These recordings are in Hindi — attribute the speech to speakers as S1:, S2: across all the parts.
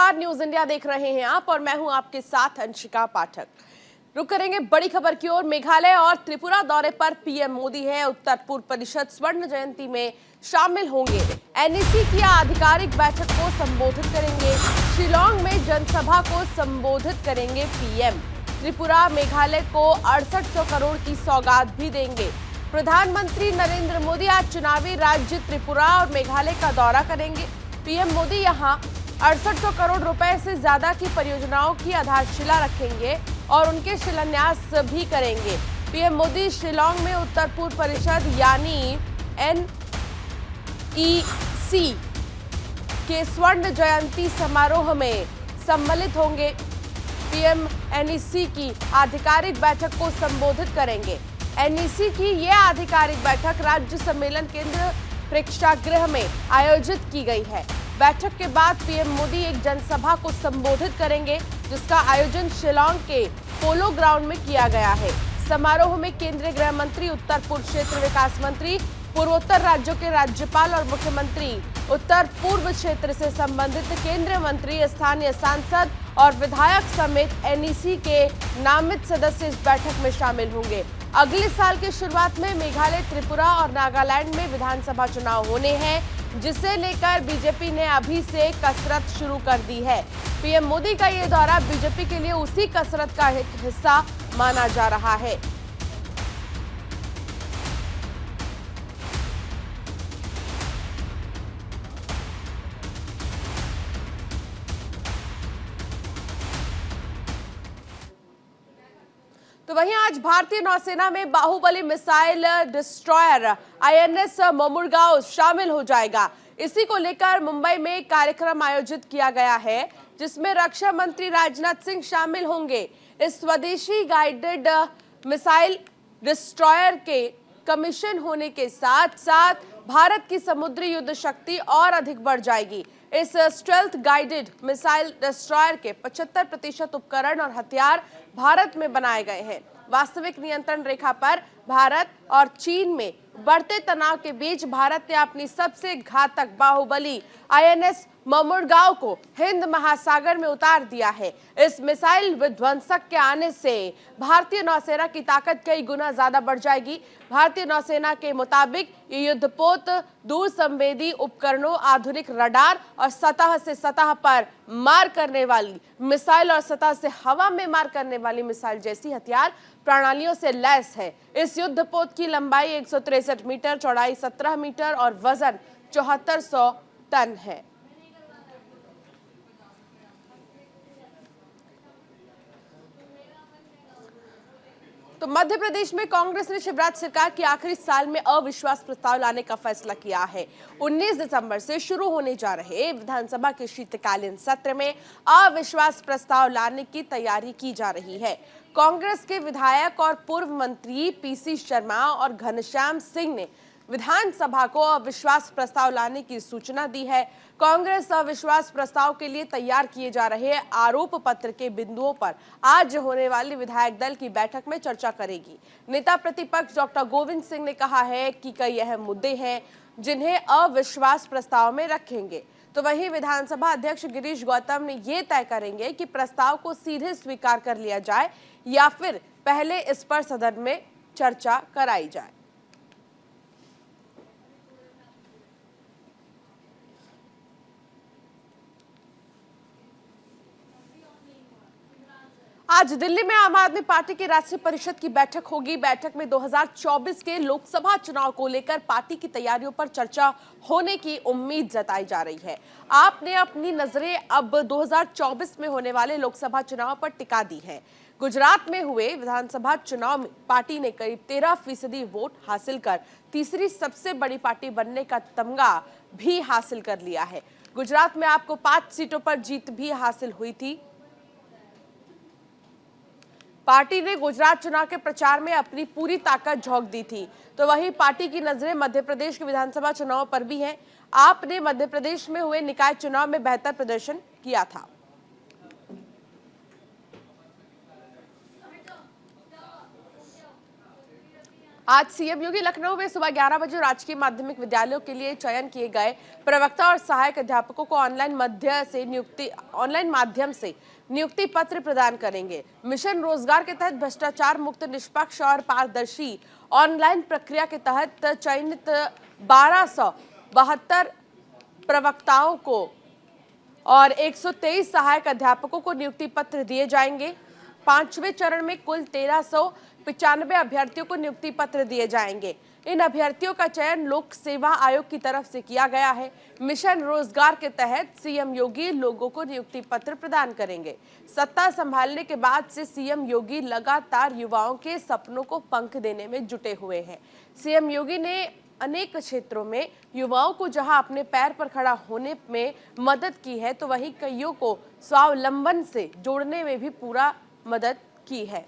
S1: नमस्कार, न्यूज इंडिया देख रहे हैं आप और मैं हूं आपके साथ अंशिका पाठक। रुक करेंगे बड़ी खबर की ओर। मेघालय और त्रिपुरा दौरे पर पीएम मोदी है। उत्तर पूर्व परिषद स्वर्ण जयंती में शामिल होंगे। एनईसी की आधिकारिक बैठक को संबोधित करेंगे। शिलांग में जनसभा को संबोधित करेंगे पीएम। त्रिपुरा मेघालय को 6800 करोड़ की सौगात भी देंगे। प्रधानमंत्री नरेंद्र मोदी आज चुनावी राज्य त्रिपुरा और मेघालय का दौरा करेंगे। पीएम मोदी यहां 6800 करोड़ रुपए से ज्यादा की परियोजनाओं की आधारशिला रखेंगे और उनके शिलान्यास भी करेंगे। पीएम मोदी शिलांग में उत्तर पूर्व परिषद यानी एनईसी के स्वर्ण जयंती समारोह में सम्मिलित होंगे। पीएम एनईसी की आधिकारिक बैठक को संबोधित करेंगे। एनईसी की यह आधिकारिक बैठक राज्य सम्मेलन केंद्र प्रेक्षागृह में आयोजित की गई है। बैठक के बाद पीएम मोदी एक जनसभा को संबोधित करेंगे, जिसका आयोजन शिलांग के पोलो ग्राउंड में किया गया है। समारोह में केंद्रीय गृह मंत्री, उत्तर पूर्व क्षेत्र विकास मंत्री, पूर्वोत्तर राज्यों के राज्यपाल और मुख्यमंत्री, उत्तर पूर्व क्षेत्र से संबंधित केंद्रीय मंत्री, स्थानीय सांसद और विधायक समेत एनईसी के नामित सदस्य इस बैठक में शामिल होंगे। अगले साल की शुरुआत में मेघालय, त्रिपुरा और नागालैंड में विधानसभा चुनाव होने हैं, जिसे लेकर बीजेपी ने अभी से कसरत शुरू कर दी है। पीएम मोदी का ये दौरा बीजेपी के लिए उसी कसरत का एक हिस्सा माना जा रहा है। तो वहीं आज भारतीय नौसेना में बाहुबली मिसाइल डिस्ट्रॉयर आईएनएस मोमुरगांव शामिल हो जाएगा। इसी को लेकर मुंबई में कार्यक्रम आयोजित किया गया है, जिसमें रक्षा मंत्री राजनाथ सिंह शामिल होंगे। इस स्वदेशी गाइडेड मिसाइल डिस्ट्रॉयर के कमीशन होने के साथ साथ भारत की समुद्री युद्ध शक्ति और अधिक बढ़ जाएगी। इस स्टेल्थ गाइडेड मिसाइल डिस्ट्रॉयर के 75% उपकरण और हथियार भारत में बनाए गए हैं। वास्तविक नियंत्रण रेखा पर भारत और चीन में बढ़ते तनाव के बीच भारत ने अपनी सबसे घातक बाहुबली आईएनएस मोमुरगांव को हिंद महासागर में उतार दिया है। इस मिसाइल विध्वंसक के आने से भारतीय नौसेना की ताकत कई गुना ज्यादा बढ़ जाएगी। भारतीय नौसेना के मुताबिक ये युद्धपोत दूर संवेदी उपकरणों, आधुनिक रडार और सतह से सतह पर मार करने वाली मिसाइल और सतह से हवा में मार करने वाली मिसाइल जैसी हथियार प्रणालियों से लैस है। इस युद्धपोत की लंबाई 163 मीटर, चौड़ाई 17 मीटर और वजन 7400 टन है। तो मध्य प्रदेश में कांग्रेस ने शिवराज सरकार के आखिरी साल में अविश्वास प्रस्ताव लाने का फैसला किया है। 19 दिसंबर से शुरू होने जा रहे विधानसभा के शीतकालीन सत्र में अविश्वास प्रस्ताव लाने की तैयारी की जा रही है। कांग्रेस के विधायक और पूर्व मंत्री पीसी शर्मा और घनश्याम सिंह ने विधानसभा को अविश्वास प्रस्ताव लाने की सूचना दी है। कांग्रेस अविश्वास प्रस्ताव के लिए तैयार किए जा रहे आरोप पत्र के बिंदुओं पर आज होने वाली विधायक दल की बैठक में चर्चा करेगी। नेता प्रतिपक्ष डॉक्टर गोविंद सिंह ने कहा है कि कई अहम मुद्दे हैं जिन्हें अविश्वास प्रस्ताव में रखेंगे। तो वहीं विधानसभा अध्यक्ष गिरीश गौतम ने ये तय करेंगे कि प्रस्ताव को सीधे स्वीकार कर लिया जाए या फिर पहले इस पर सदन में चर्चा कराई जाए। आज दिल्ली में आम आदमी पार्टी की राष्ट्रीय परिषद की बैठक होगी। बैठक में 2024 के लोकसभा चुनाव को लेकर पार्टी की तैयारियों पर चर्चा होने की उम्मीद जताई जा रही है। आपने अपनी नजरें अब 2024 में होने वाले लोकसभा चुनाव पर टिका दी है। गुजरात में हुए विधानसभा चुनाव में पार्टी ने करीब 13% वोट हासिल कर तीसरी सबसे बड़ी पार्टी बनने का तमगा भी हासिल कर लिया है। गुजरात में आपको 5 सीटों पर जीत भी हासिल हुई थी। पार्टी ने गुजरात चुनाव के प्रचार में अपनी पूरी ताकत झोंक दी थी। तो वहीं पार्टी की नजरें मध्य प्रदेश के विधानसभा चुनाव पर भी हैं। आपने मध्य प्रदेश में हुए निकाय चुनाव में बेहतर प्रदर्शन किया था। आज सीएम योगी लखनऊ में सुबह 11 बजे राजकीय माध्यमिक विद्यालयों के लिए चयन किए गए प्रवक्ता और सहायक अध्यापकों को ऑनलाइन माध्यम से नियुक्ति पत्र प्रदान करेंगे। मिशन रोजगार के तहत भ्रष्टाचार मुक्त, निष्पक्ष और पारदर्शी ऑनलाइन प्रक्रिया के तहत चयनित 1272 प्रवक्ताओं को और 123 सहायक अध्यापकों को नियुक्ति पत्र दिए जाएंगे। पांचवें चरण में कुल 1395 अभ्यर्थियों को नियुक्ति पत्र दिए जाएंगे। इन अभ्यर्थियों का चयन लोक सेवा आयोग की तरफ से किया गया है। मिशन रोजगार के तहत सीएम योगी लोगों को नियुक्ति पत्र प्रदान करेंगे। सत्ता संभालने के बाद से सीएम योगी लगातार युवाओं के सपनों को पंख देने में जुटे हुए हैं। सीएम योगी ने अनेक क्षेत्रों में युवाओं को जहां अपने पैर पर खड़ा होने में मदद की है, तो वहीं कईयों को स्वावलंबन से जोड़ने में भी पूरा मदद की है।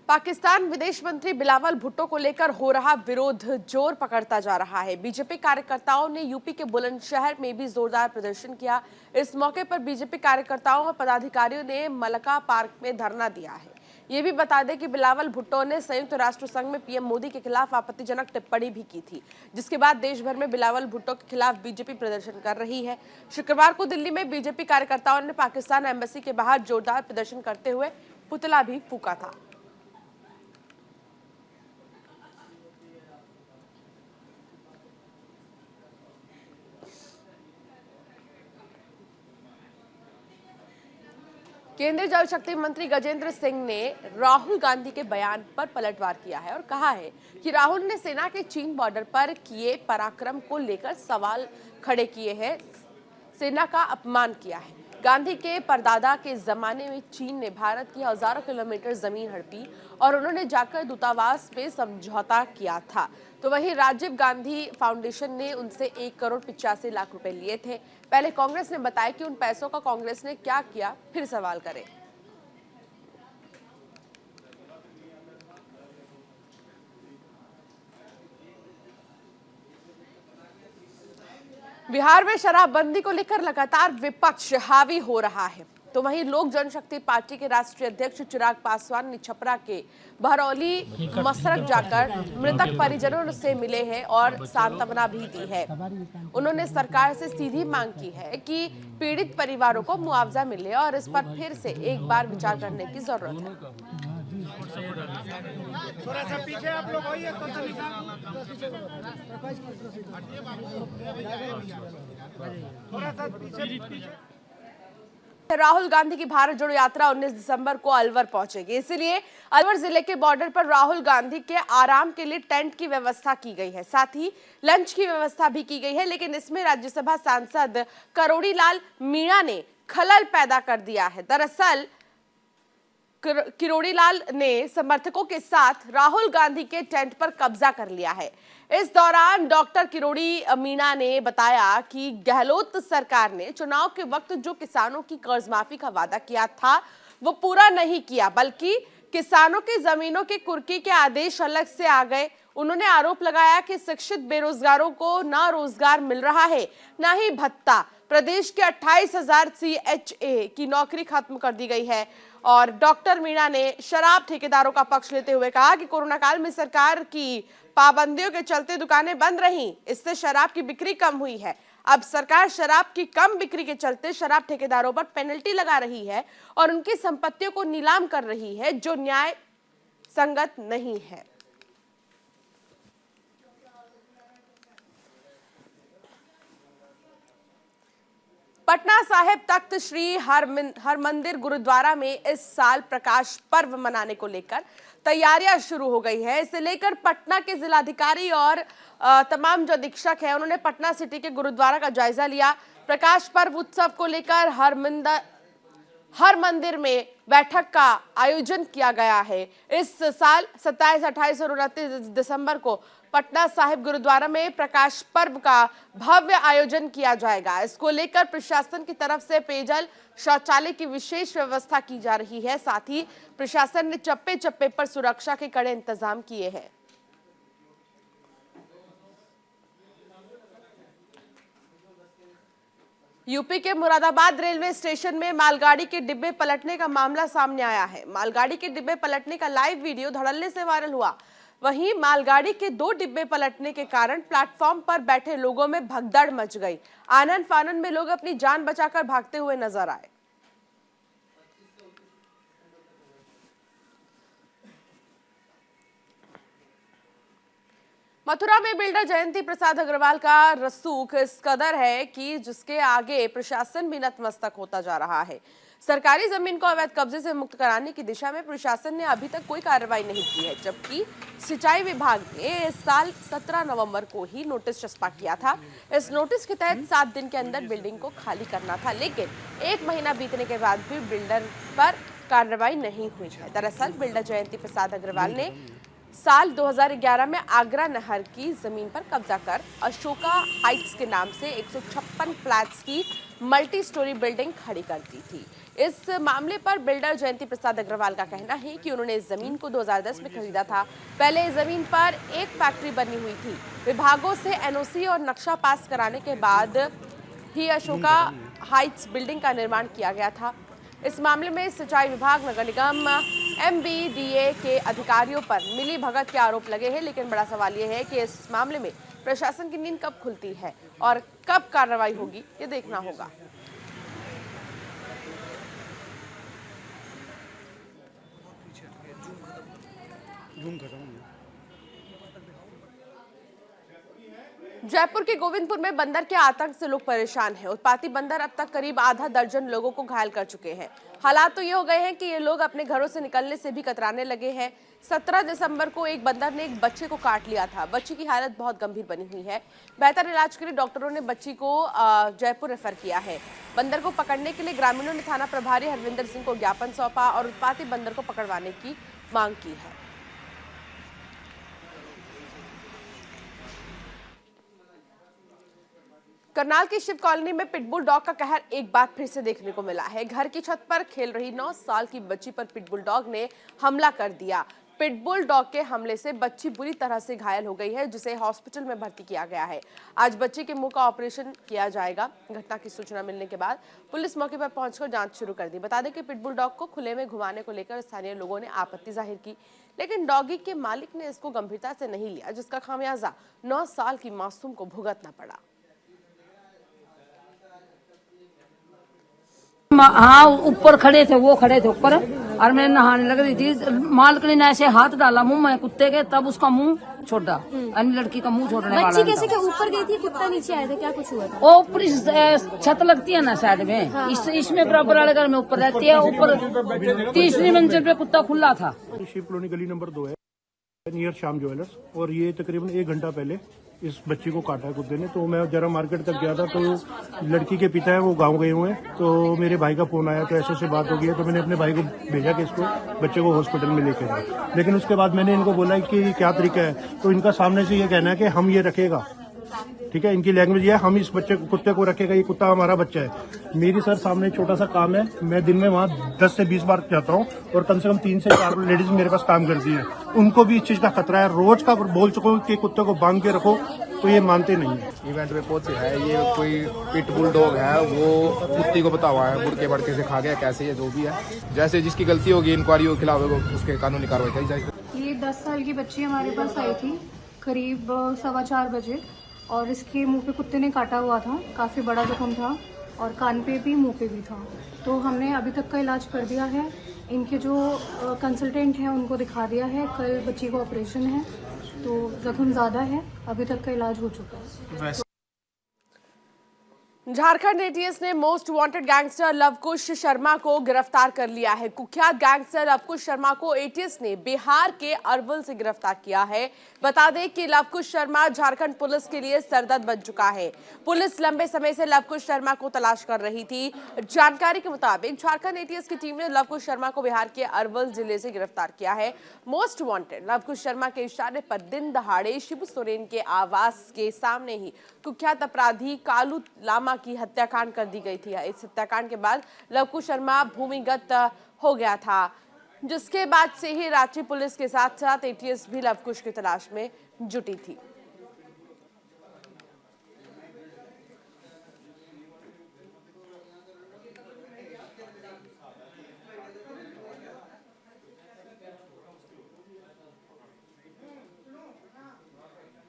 S1: पाकिस्तान विदेश मंत्री बिलावल भुट्टो को लेकर हो रहा विरोध जोर पकड़ता जा रहा है। बीजेपी कार्यकर्ताओं ने यूपी के बुलंदशहर में भी जोरदार प्रदर्शन किया। इस मौके पर बीजेपी कार्यकर्ताओं और पदाधिकारियों ने मलका पार्क में धरना दिया है। ये भी बता दें कि बिलावल भुट्टो ने संयुक्त राष्ट्र संघ में पीएम मोदी के खिलाफ आपत्तिजनक टिप्पणी भी की थी, जिसके बाद देश भर में बिलावल भुट्टो के खिलाफ बीजेपी प्रदर्शन कर रही है। शुक्रवार को दिल्ली में बीजेपी कार्यकर्ताओं ने पाकिस्तान एम्बेसी के बाहर जोरदार प्रदर्शन करते हुए पुतला भी फूंका था। केंद्रीय जल शक्ति मंत्री गजेंद्र सिंह ने राहुल गांधी के बयान पर पलटवार किया है और कहा है कि राहुल ने सेना के चीन बॉर्डर पर किए पराक्रम को लेकर सवाल खड़े किए हैं, सेना का अपमान किया है। गांधी के परदादा के जमाने में चीन ने भारत की हजारों किलोमीटर जमीन हड़पी और उन्होंने जाकर दूतावास में समझौता किया था। तो वहीं राजीव गांधी फाउंडेशन ने उनसे 1,85,00,000 रुपए लिए थे। पहले कांग्रेस ने बताया कि उन पैसों का कांग्रेस ने क्या किया, फिर सवाल करें। बिहार में शराबबंदी को लेकर लगातार विपक्ष हावी हो रहा है, तो वहीं लोक जनशक्ति पार्टी के राष्ट्रीय अध्यक्ष चिराग पासवान ने छपरा के बहरौली मसरक जाकर मृतक परिजनों से मिले हैं और सांत्वना भी दी है। उन्होंने सरकार से सीधी मांग की है कि पीड़ित परिवारों को मुआवजा मिले और इस पर फिर से एक बार विचार करने की जरूरत है।
S2: थोड़ा सा पीछे आप लोग आइए, थोड़ा सा पीछे।
S1: राहुल गांधी की भारत जोड़ो यात्रा 19 दिसंबर को अलवर पहुंचेगी, इसीलिए अलवर जिले के बॉर्डर पर राहुल गांधी के आराम के लिए टेंट की व्यवस्था की गई है, साथ ही लंच की व्यवस्था भी की गई है। लेकिन इसमें राज्यसभा सांसद करोड़ी लाल मीणा ने खलल पैदा कर दिया है। दरअसल किरोड़ी लाल ने समर्थकों के साथ राहुल गांधी के टेंट पर कब्जा कर लिया है। इस दौरान डॉक्टर किरोड़ी मीणा ने बताया कि गहलोत सरकार ने चुनाव के वक्त जो किसानों की कर्ज माफी का वादा किया था वो पूरा नहीं किया, बल्कि किसानों की जमीनों के कुर्की के आदेश अलग से आ गए। उन्होंने आरोप लगाया कि शिक्षित बेरोजगारों को ना रोजगार मिल रहा है, ना ही भत्ता। प्रदेश के 28,000 CHA की नौकरी खत्म कर दी गई है। और डॉक्टर मीणा ने शराब ठेकेदारों का पक्ष लेते हुए कहा कि कोरोना काल में सरकार की पाबंदियों के चलते दुकानें बंद रहीं, इससे शराब की बिक्री कम हुई है। अब सरकार शराब की कम बिक्री के चलते शराब ठेकेदारों पर पेनल्टी लगा रही है और उनकी संपत्तियों को नीलाम कर रही है, जो न्याय संगत नहीं है। पटना साहिब तख्त श्री हरमंदिर गुरुद्वारा में इस साल प्रकाश पर्व मनाने को लेकर तैयारियां शुरू हो गई है। इसे लेकर पटना के जिलाधिकारी और तमाम जो अधीक्षक हैं उन्होंने पटना सिटी के गुरुद्वारा का जायजा लिया। प्रकाश पर्व उत्सव को लेकर हर मंदिर में बैठक का आयोजन किया गया है। इस साल 27, 28 और 29 दिसंबर को पटना साहिब गुरुद्वारा में प्रकाश पर्व का भव्य आयोजन किया जाएगा। इसको लेकर प्रशासन की तरफ से पेयजल, शौचालय की विशेष व्यवस्था की जा रही है। साथ ही प्रशासन ने चप्पे चप्पे पर सुरक्षा के कड़े इंतजाम किए हैं। यूपी के मुरादाबाद रेलवे स्टेशन में मालगाड़ी के डिब्बे पलटने का मामला सामने आया है। मालगाड़ी के डिब्बे पलटने का लाइव वीडियो धड़ल्ले से वायरल हुआ। वहीं मालगाड़ी के 2 डिब्बे पलटने के कारण प्लेटफॉर्म पर बैठे लोगों में भगदड़ मच गई। आनन फानन में लोग अपनी जान बचाकर भागते हुए नजर आए। मथुरा में बिल्डर जयंती प्रसाद अग्रवाल का रसूख इस कदर है कि जिसके आगे प्रशासन भी नतमस्तक होता जा रहा है। सरकारी जमीन को अवैध कब्जे से मुक्त कराने की दिशा में प्रशासन ने अभी तक कोई कार्रवाई नहीं की है, जबकि सिंचाई विभाग ने इस साल 17 नवंबर को ही नोटिस चस्पा किया था। इस नोटिस के तहत 7 दिन के अंदर बिल्डिंग को खाली करना था, लेकिन 1 महीना बीतने के बाद भी बिल्डर पर कार्रवाई नहीं हुई है। दरअसल बिल्डर जयंती प्रसाद अग्रवाल ने साल 2011 में आगरा नहर की जमीन पर कब्जा कर अशोका हाइट्स के नाम से 156 फ्लैट्स की मल्टी स्टोरी बिल्डिंग खड़ी कर दी थी। इस मामले पर बिल्डर जयंती प्रसाद अग्रवाल का कहना है कि उन्होंने इस जमीन को 2010 में खरीदा था। पहले इस जमीन पर एक फैक्ट्री बनी हुई थी। विभागों से एनओसी और नक्शा पास कराने के बाद ही अशोका हाइट्स बिल्डिंग का निर्माण किया गया था। इस मामले में सिंचाई विभाग, नगर निगम, MBDA के अधिकारियों पर मिली भगत के आरोप लगे हैं, लेकिन बड़ा सवाल यह है कि इस मामले में प्रशासन की नींद कब खुलती है और कब कार्रवाई होगी, ये देखना होगा। जयपुर के गोविंदपुर में बंदर के आतंक से लोग परेशान हैं। उत्पाती बंदर अब तक करीब आधा दर्जन लोगों को घायल कर चुके हैं। हालात तो ये हो गए हैं कि ये लोग अपने घरों से निकलने से भी कतराने लगे हैं। 17 दिसंबर को एक बंदर ने एक बच्चे को काट लिया था। बच्ची की हालत बहुत गंभीर बनी हुई है। बेहतर इलाज के लिए डॉक्टरों ने बच्ची को जयपुर रेफर किया है। बंदर को पकड़ने के लिए ग्रामीणों ने थाना प्रभारी हरविंदर सिंह को ज्ञापन सौंपा और उत्पाती बंदर को पकड़वाने की मांग की है। करनाल की शिव कॉलोनी में पिटबुल डॉग का कहर एक बार फिर से देखने को मिला है। घर की छत पर खेल रही 9 साल की बच्ची पर पिटबुल डॉग ने हमला कर दिया। पिटबुल डॉग के हमले से बच्ची बुरी तरह से घायल हो गई है, जिसे हॉस्पिटल में भर्ती किया गया है। आज बच्ची के मुंह का ऑपरेशन किया जाएगा। घटना की सूचना मिलने के बाद पुलिस मौके पर पहुंचकर जांच शुरू कर दी। बता दें कि पिटबुल डॉग को खुले में घुमाने को लेकर स्थानीय लोगों ने आपत्ति जाहिर की, लेकिन डॉगी के मालिक ने इसको गंभीरता से नहीं लिया, जिसका खामियाजा 9 साल की मासूम को भुगतना पड़ा।
S3: हाँ, ऊपर खड़े थे, वो खड़े थे ऊपर और मैं नहाने लग रही थी। मालकिन ने ऐसे हाथ डाला मुंह में कुत्ते के, तब उसका मुंह छोड़ा। अन्य लड़की का मुंह छोड़ने वाला।
S4: बच्ची कैसे के ऊपर गई थी, कुत्ता नीचे आया था, क्या कुछ हुआ था?
S3: वो ऊपर छत लगती है ना साइड में, हाँ। इसमें बराबर वाले घर में ऊपर रहती है। ऊपर 3री मंजिल पे कुत्ता खुला था।
S5: शिव कॉलोनी गली नंबर 2 है, नियर श्याम ज्वेलर्स, और ये तकरीबन 1 घंटा पहले इस बच्ची को काटा है कुत्ते ने। तो मैं जरा मार्केट तक गया था, तो लड़की के पिता है वो गांव गए हुए हैं, तो मेरे भाई का फोन आया, तो ऐसे बात हो गई है। तो मैंने अपने भाई को भेजा कि इसको बच्चे को हॉस्पिटल में लेके जाए। लेकिन उसके बाद मैंने इनको बोला कि क्या तरीका है, तो इनका सामने से ये कहना है कि हम ये रखेगा, ठीक है, इनकी लैंग्वेज ये है, हम इस बच्चे कुत्ते को रखेगा, ये कुत्ता हमारा बच्चा है। मेरी सर सामने छोटा सा काम है, मैं दिन में वहाँ 10 से 20 बार जाता हूँ और कम से कम 3 से 4 लेडीज मेरे पास काम करती है। उनको भी इस चीज का खतरा है। रोज का बोल चुका हूँ कि कुत्ते को बांध के रखो, तो ये मानते नहीं है।
S6: इवेंट पे पहुंचे है, ये कोई पिटबुल डॉग है, वो कुत्ती को बतावा है, बुड़के बड़के से खा गया, कैसे ये जो भी है, जैसे जिसकी गलती होगी इंक्वायरी के खिलाफ उसके कानूनी कार्रवाई की जाएगी।
S4: ये 10 साल की बच्ची हमारे पास आई थी करीब 4:15 बजे, और इसके मुंह पे कुत्ते ने काटा हुआ था। काफी बड़ा जख्म था और कान पे भी, मुंह पे भी था। तो हमने अभी तक का इलाज कर दिया है। इनके जो कंसल्टेंट हैं उनको दिखा दिया है। कल बच्ची को ऑपरेशन है, तो जख्म ज्यादा है, अभी तक का इलाज हो चुका है।
S1: झारखंड एटीएस ने most wanted gangster Lavkush Sharma को गिरफ्तार कर लिया है। कुख्यात गैंगस्टर लवकुश शर्मा को एटीएस ने बिहार के अरवल से गिरफ्तार किया है। बता दें कि लवकुश शर्मा झारखंड पुलिस के लिए सरदर्द बन चुका है। पुलिस लंबे समय से लवकुश शर्मा को तलाश कर रही थी। जानकारी के मुताबिक झारखंड एटीएस की टीम ने लवकुश शर्मा को बिहार के अरवल जिले से गिरफ्तार किया है। मोस्ट वांटेड लवकुश शर्मा के इशारे पर दिन दहाड़े शिबू सोरेन के आवास के सामने ही कुख्यात अपराधी कालू लामा की हत्याकांड कर दी गई थी। इस हत्याकांड के बाद लवकुश शर्मा भूमिगत हो गया था, जिसके बाद से ही रांची पुलिस के साथ साथ एटीएस भी लवकुश की तलाश में जुटी थी।